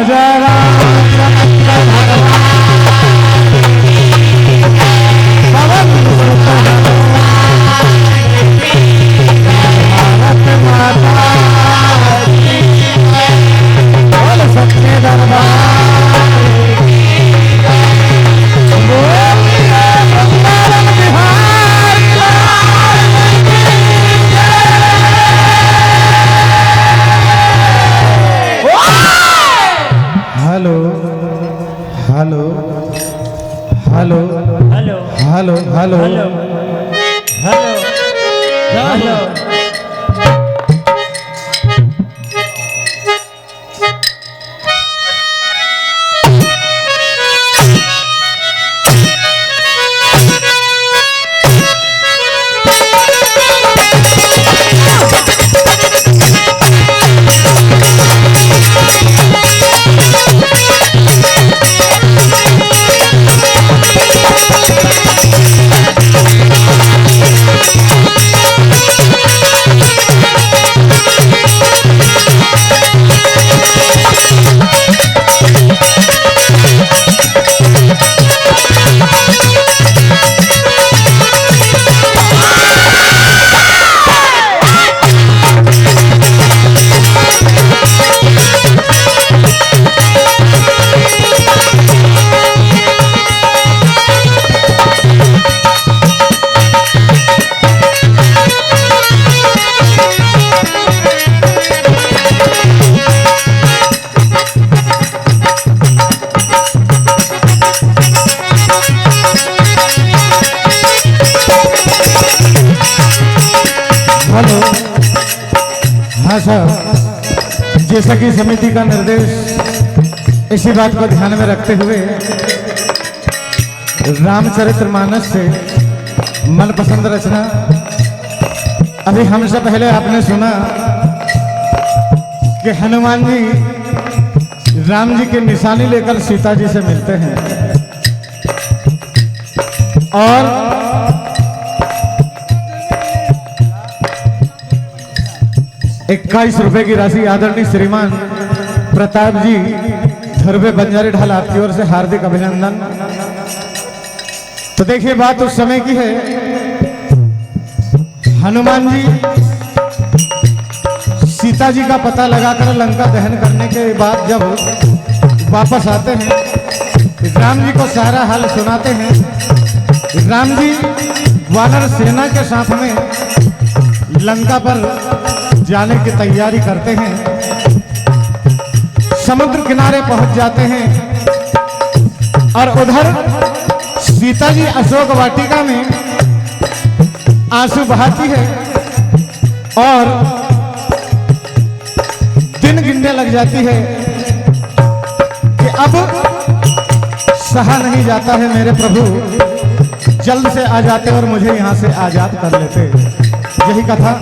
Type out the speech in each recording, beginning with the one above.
जय रामचंद्र भगवान भारत माता बोल सच्चे दरबार hello hello hello hello hello hello hello hello hello. हाँ साहब, जैसा कि समिति का निर्देश इसी बात को ध्यान में रखते हुए रामचरितमानस से मनपसंद रचना अभी हमसे पहले आपने सुना कि हनुमान जी राम जी की निशानी लेकर सीता जी से मिलते हैं और 21 रुपए की राशि आदरणीय श्रीमान प्रताप जी धरवे बंजारी ढाल आपकी ओर से हार्दिक अभिनंदन। तो देखिए बात उस समय की है, हनुमान जी सीता जी का पता लगाकर लंका दहन करने के बाद जब वापस आते हैं राम जी को सारा हाल सुनाते हैं। राम जी वानर सेना के साथ में लंका पर जाने की तैयारी करते हैं, समुद्र किनारे पहुंच जाते हैं और उधर सीता जी अशोक वाटिका में आंसू बहाती है और दिन गिनने लग जाती है कि अब सहा नहीं जाता है, मेरे प्रभु जल्द से आ जाते और मुझे यहां से आजाद कर लेते। यही कथा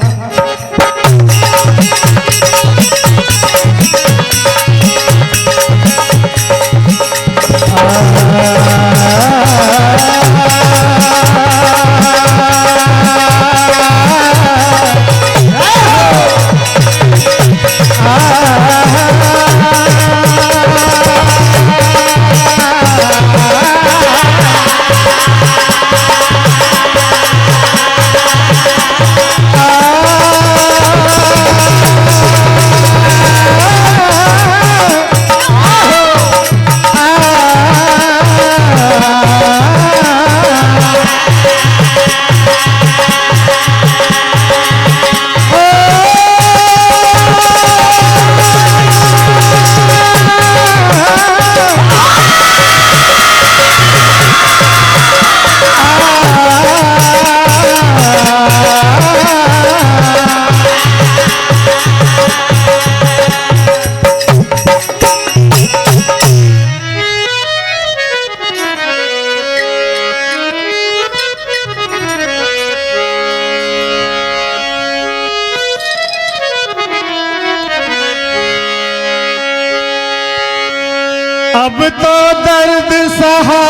अब तो दर्द सहा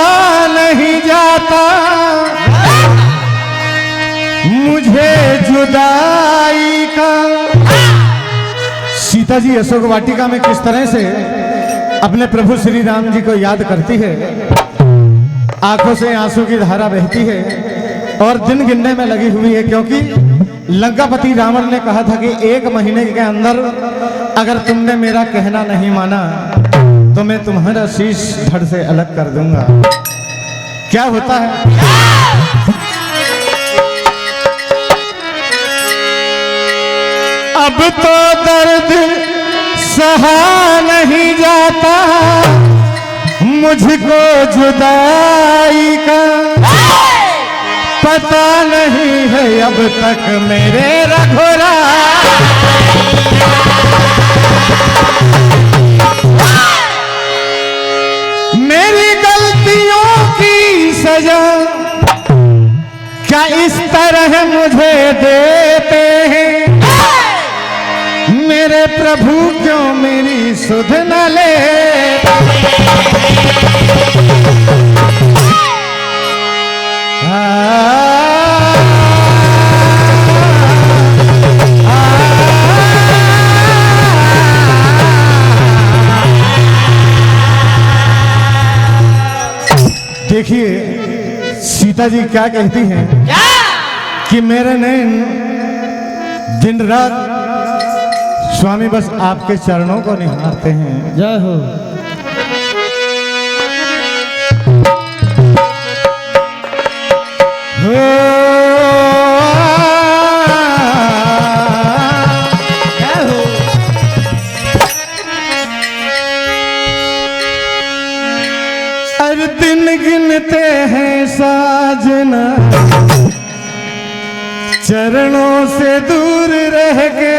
नहीं जाता मुझे जुदाई का। सीता जी अशोक वाटिका में किस तरह से अपने प्रभु श्री राम जी को याद करती है, आंखों से आंसू की धारा बहती है और दिन गिनने में लगी हुई है, क्योंकि लंकापति रावण ने कहा था कि 1 महीने के अंदर अगर तुमने मेरा कहना नहीं माना तो मैं तुम्हारा शीश धड़ से अलग कर दूंगा। क्या होता है, अब तो दर्द सहा नहीं जाता मुझको जुदाई का, पता नहीं है अब तक मेरे रघुरा। मेरी गलतियों की सजा क्या इस तरह मुझे देते हैं, मेरे प्रभु क्यों मेरी सुध न ले। देखिए सीता जी क्या कहती हैं कि मेरे नैन दिन रात स्वामी बस आपके चरणों को निहारते हैं। जय हो। हर दिन गिनते हैं साजना चरणों से दूर रह के,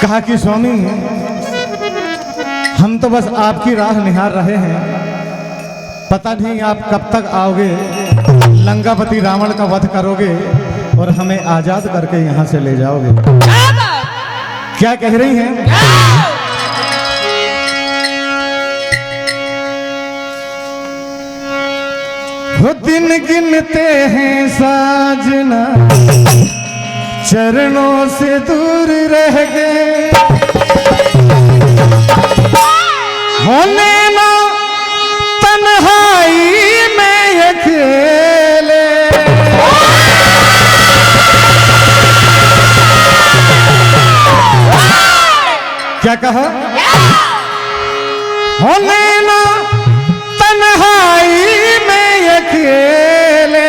कहा कि स्वामी हम तो बस आपकी राह निहार रहे हैं, पता नहीं आप कब तक आओगे, लंकापति रावण का वध करोगे और हमें आजाद करके यहाँ से ले जाओगे। क्या कह रही हैं? वो दिन गिनते हैं साजना चरणों से दूर रह गए, होने ना तन्हाई में अकेले, क्या कहा? होने ना तन्हाई में अकेले,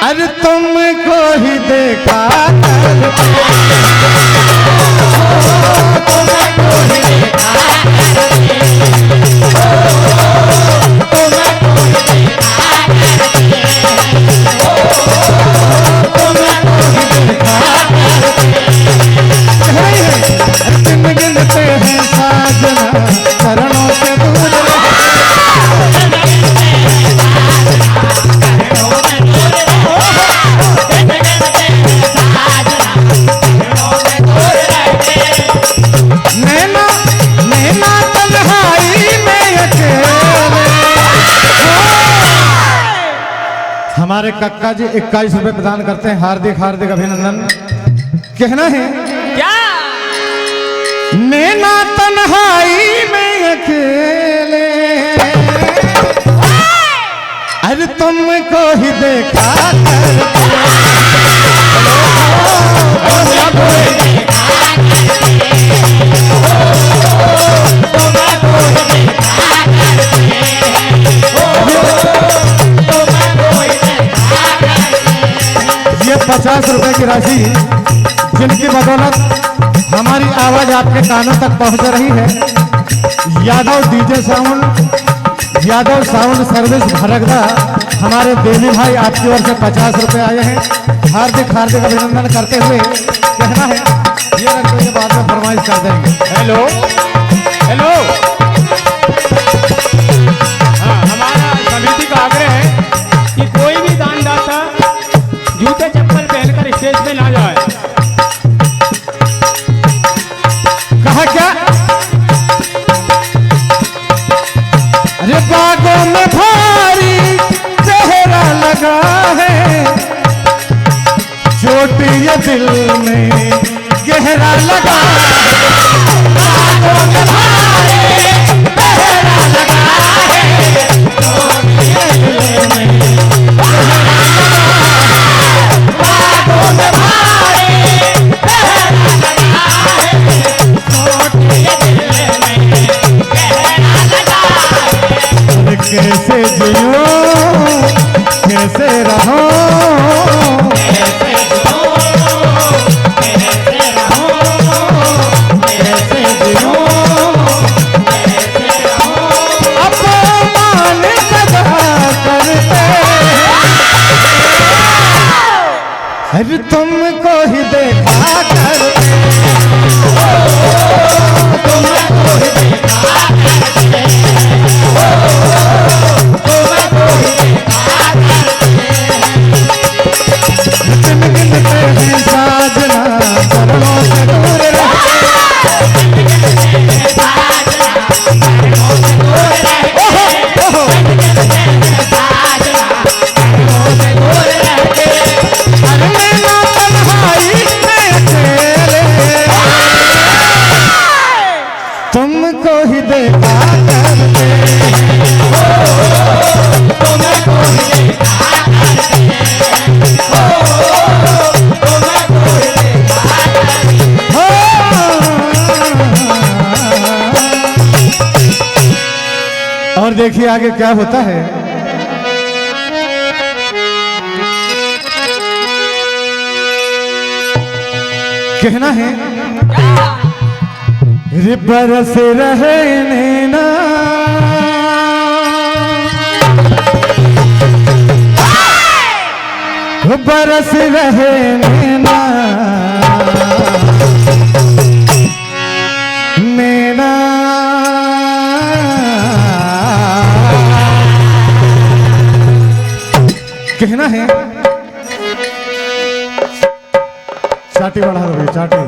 अरे तुमको ही देखा गिनते हैं साजना चरणों से दूर, नैना नैना तन्हाई में अकेले। हमारे कक्का जी 21 रुपए प्रदान करते हैं, हार्दिक हार्दिक अभिनंदन। कहना है क्या? नैना तन्हाई में अकेले, अरे तुमको ही देखा ये 50 रुपए की राशि जिनकी बदौलत हमारी आवाज आपके कानों तक पहुंच रही है, Yadav DJ sound, Yadav sound service भरगदा, हमारे देवी भाई आपकी ओर से 50 रुपए आए हैं, हार्दिक हार्दिक अभिनंदन करते हुए कहना है ये रख दो, ये बाद में फरमाइश कर देंगे। हेलो हेलो, हाँ, हमारा समिति का आग्रह है कि कोई भी दानदाता जूते चप्पल पहनकर स्टेज पे ना जाए। कहा क्या? अरे बागों में भारी चेहरा लगा है, ये दिल में गहरा लगा कैसे जियो कैसे रहो कैसे जियो अपमान सदा करते अरे तुमको ही देखा करते तुमको ही देखा तुमको ही देखा करते तुमको ही देखा और देखिए आगे क्या होता है। कहना है रे बरस रहे नैना बरस रहे नैना नैना कहना है चाटी बढ़ा दो भाई चाटी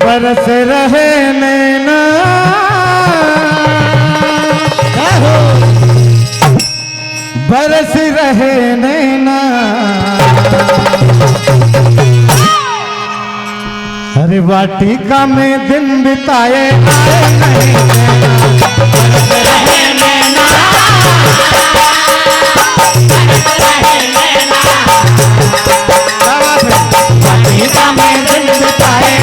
बरस रहे नैना बरस रहे नैना अरे वाटिका में दिन बिताए आए नहीं बरस रहे नैना वाटिका में दिन बिताए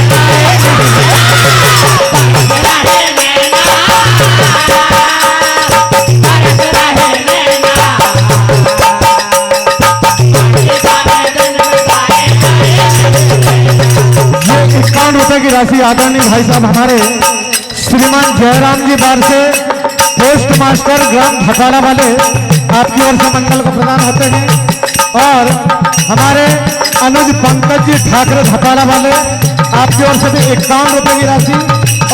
₹51 की राशि आदरणीय भाई साहब हमारे श्रीमान जयराम जी बार से पोस्ट मास्टर ग्राम धपाड़ा वाले आपकी ओर से मंडल को प्रदान होते हैं और हमारे अनुज पंकज जी ठाकरे धपाड़ा वाले आपकी ओर से भी ₹51 की राशि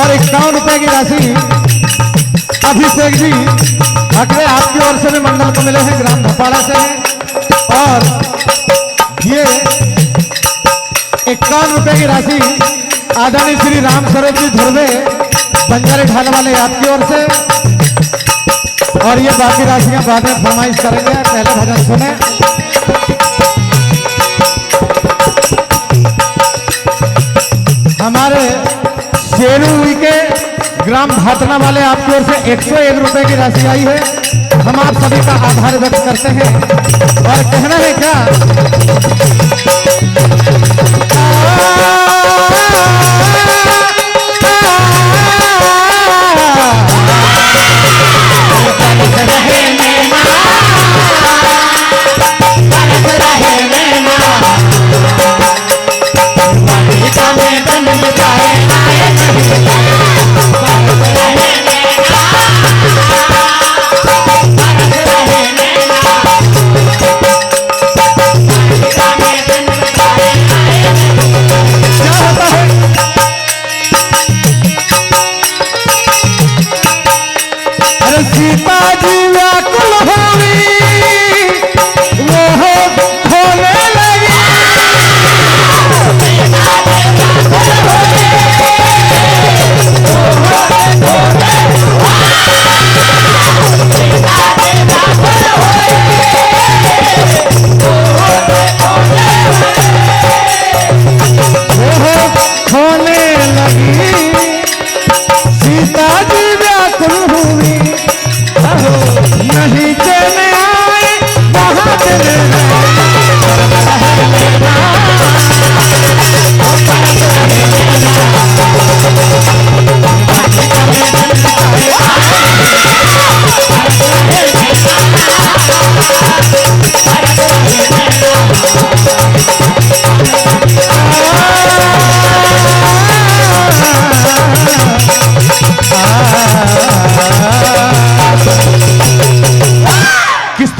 और ₹51 की राशि अभिषेक जी ठाकरे आपकी ओर से भी मंडल को मिले हैं ग्राम धपाड़ा से हैं और ये ₹51 की राशि आदरणीय श्री राम स्वरूप जी धुर्वे बंजारे ढाल वाले आपकी ओर से और ये बाकी राशियां बाद में फरमाइश करेंगे। पहले भजन सुने। हमारे शेरू के ग्राम भातना वाले आपकी ओर से ₹101 की राशि आई है। हम आप सभी का आभार व्यक्त करते हैं और कहना है क्या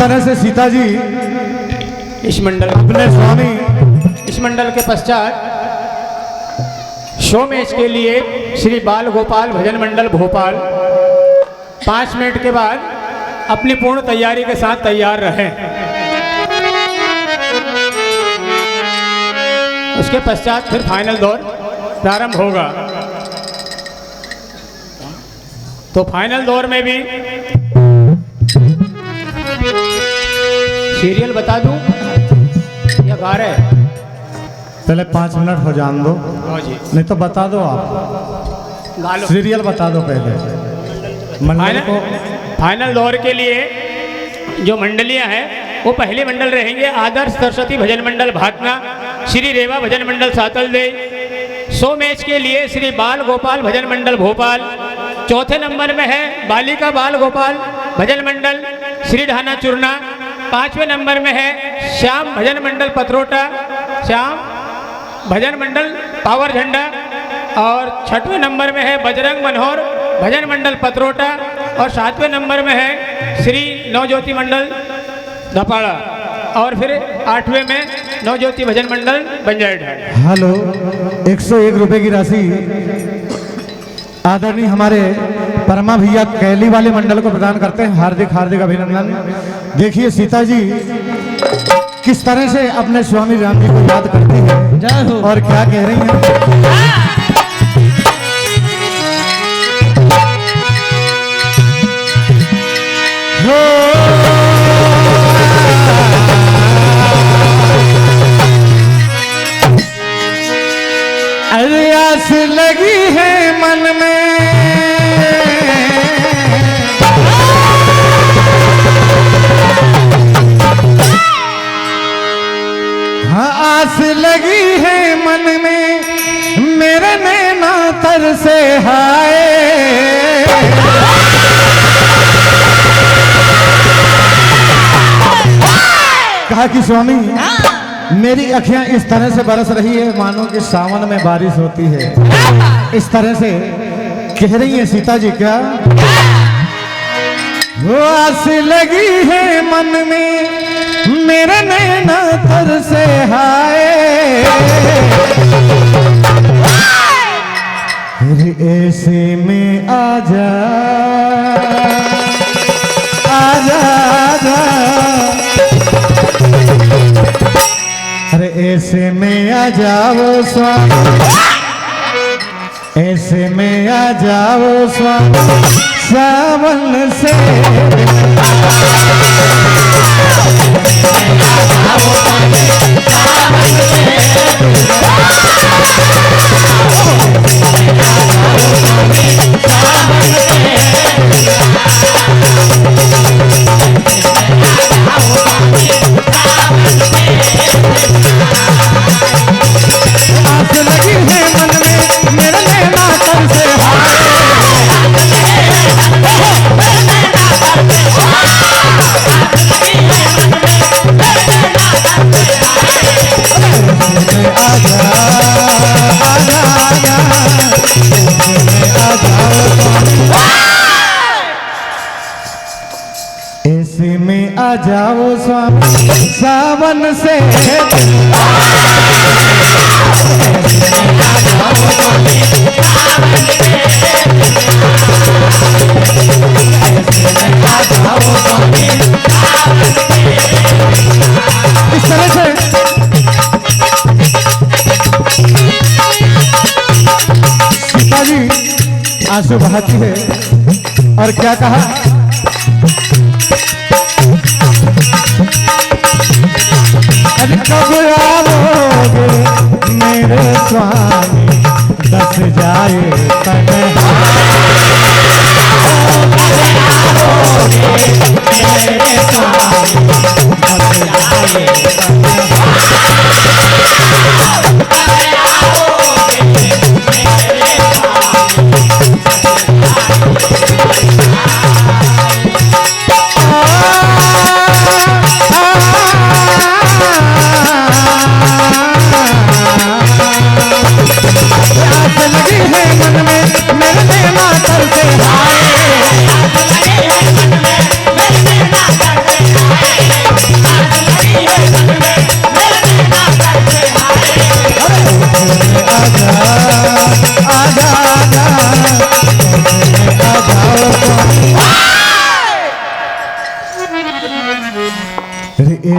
तरह से सीता जी इस मंडल अपने स्वामी इस मंडल के पश्चात शो मैच के लिए श्री बाल गोपाल भजन मंडल भोपाल 5 मिनट के बाद अपनी पूर्ण तैयारी के साथ तैयार रहें। उसके पश्चात फिर फाइनल दौर प्रारंभ होगा। तो फाइनल दौर में भी सीरियल बता दूं या गा रहे? पहले 5 मिनट हो जान दो, हाँ जी, नहीं तो बता दो आप, गा लो। सीरियल बता दो पहले मंडल को। फाइनल दौर के लिए जो मंडलियां हैं वो पहले मंडल रहेंगे आदर्श सरस्वती भजन मंडल भातना, श्री रेवा भजन मंडल सातलदे। 100 मैच के लिए श्री बाल गोपाल भजन मंडल भोपाल। चौथे नंबर में है बालिका बाल गोपाल भजन मंडल श्री ढाना चूरना। 5वें नंबर में है श्याम भजन मंडल पथरोटा, श्याम भजन मंडल पावर झंडा। और 6वें नंबर में है बजरंग मनोहर भजन मंडल पथरोटा। और 7वें नंबर में है श्री नवज्योति मंडल धपाड़ा। और फिर 8वें में नवज्योति भजन मंडल बंजारी ढाल। हेलो, 101 रुपए की राशि आदरणीय हमारे परमा भैया कैली वाले मंडल को प्रदान करते हैं। हार्दिक हार्दिक अभिनंदन। देखिए सीता जी किस तरह से अपने स्वामी राम जी को याद करती है और क्या कह रही हैं। अरे आस लगी है मन में, हाँ आस लगी है मन में, मेरे नैना तर से हाय। कहा कि स्वामी मेरी अखियां इस तरह से बरस रही है मानो कि सावन में बारिश होती है। इस तरह से कह रही है सीता जी। क्या वो आस लगी है मन में, मेरे नैना तर से हाय। ऐसे में आजा आजा आजा, अरे ऐसे में आ जाओ स्वामी, ऐसे में आ जाओ स्वामी सावन से। आस लगी है मन में, मेरे नैना तर से हाय। आजा आजा आजा, ऐसे में आ जाओ स्वामी सावन से। इस तरह से सीता जी आंसू बहाती है और क्या कहा। अरे कब आओगे मेरे स्वामी, दस जाए तन्हा। मेरे स्वामी दस जाए लगी है मन में, मेरे नैना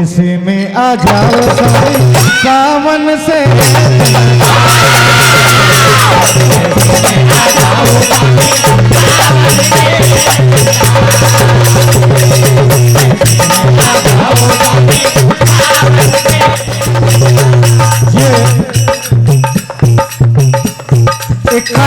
ऐसे में आ जाओ सारे सावन से ऐसे में आ जाओ सारे सावन से